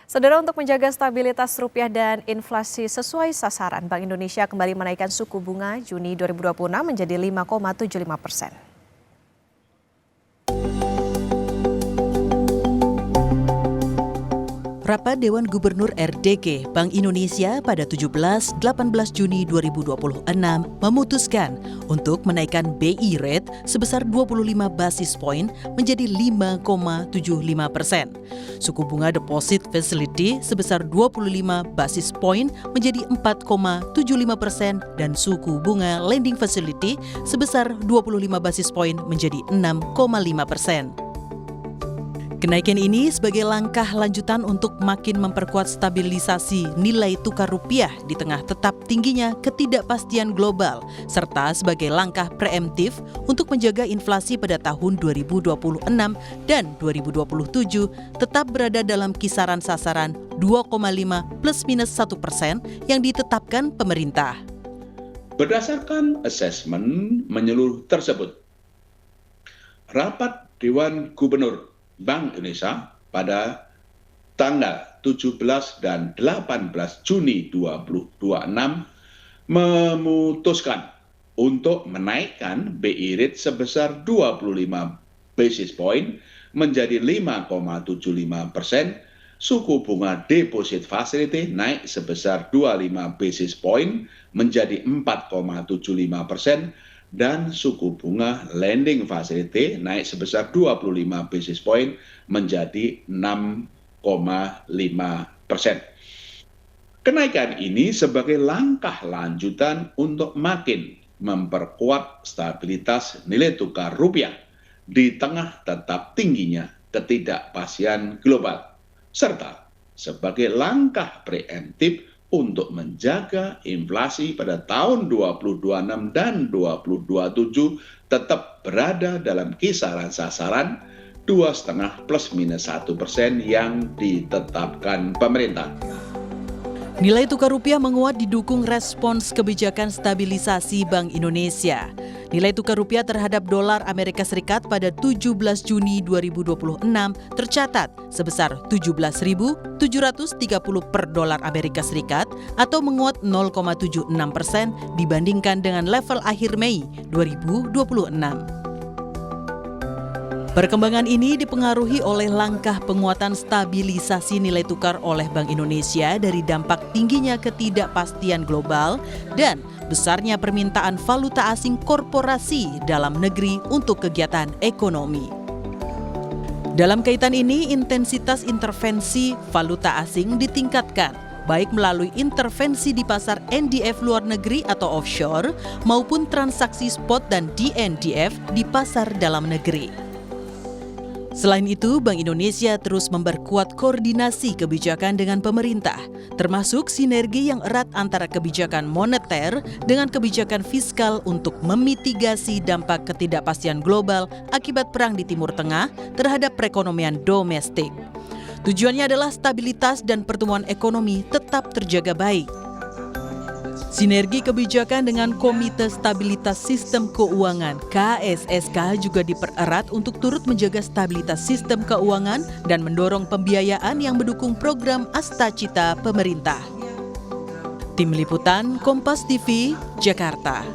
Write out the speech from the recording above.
Saudara, untuk menjaga stabilitas rupiah dan inflasi sesuai sasaran, Bank Indonesia kembali menaikkan suku bunga Juni 2026 menjadi 5,75%. Rapat Dewan Gubernur RDG Bank Indonesia pada 17-18 Juni 2026 memutuskan untuk menaikkan BI rate sebesar 25 basis point menjadi 5,75%. Suku bunga deposit facility sebesar 25 basis point menjadi 4,75% dan suku bunga lending facility sebesar 25 basis point menjadi 6,5%. Kenaikan ini sebagai langkah lanjutan untuk makin memperkuat stabilisasi nilai tukar rupiah di tengah tetap tingginya ketidakpastian global, serta sebagai langkah preemptif untuk menjaga inflasi pada tahun 2026 dan 2027 tetap berada dalam kisaran sasaran 2,5 +-1% yang ditetapkan pemerintah. Berdasarkan asesmen menyeluruh tersebut, rapat Dewan Gubernur Bank Indonesia pada tanggal 17 dan 18 Juni 2026 memutuskan untuk menaikkan BI rate sebesar 25 basis point menjadi 5,75%, suku bunga deposit facility naik sebesar 25 basis point menjadi 4,75%, dan suku bunga lending facility naik sebesar 25 basis point menjadi 6,5%. Kenaikan ini sebagai langkah lanjutan untuk makin memperkuat stabilitas nilai tukar rupiah di tengah tetap tingginya ketidakpastian global, serta sebagai langkah preemptif untuk menjaga inflasi pada tahun 2026 dan 2027 tetap berada dalam kisaran sasaran 2,5 +-1% yang ditetapkan pemerintah. Nilai tukar rupiah menguat didukung respons kebijakan stabilisasi Bank Indonesia. Nilai tukar rupiah terhadap dolar Amerika Serikat pada 17 Juni 2026 tercatat sebesar 17.730 per dolar Amerika Serikat atau menguat 0,76% dibandingkan dengan level akhir Mei 2026. Perkembangan ini dipengaruhi oleh langkah penguatan stabilisasi nilai tukar oleh Bank Indonesia dari dampak tingginya ketidakpastian global dan besarnya permintaan valuta asing korporasi dalam negeri untuk kegiatan ekonomi. Dalam kaitan ini, intensitas intervensi valuta asing ditingkatkan, baik melalui intervensi di pasar NDF luar negeri atau offshore maupun transaksi spot dan DNDF di pasar dalam negeri. Selain itu, Bank Indonesia terus memperkuat koordinasi kebijakan dengan pemerintah, termasuk sinergi yang erat antara kebijakan moneter dengan kebijakan fiskal untuk memitigasi dampak ketidakpastian global akibat perang di Timur Tengah terhadap perekonomian domestik. Tujuannya adalah stabilitas dan pertumbuhan ekonomi tetap terjaga baik. Sinergi kebijakan dengan Komite Stabilitas Sistem Keuangan (KSSK) juga dipererat untuk turut menjaga stabilitas sistem keuangan dan mendorong pembiayaan yang mendukung program Astacita pemerintah. Tim Liputan Kompas TV, Jakarta.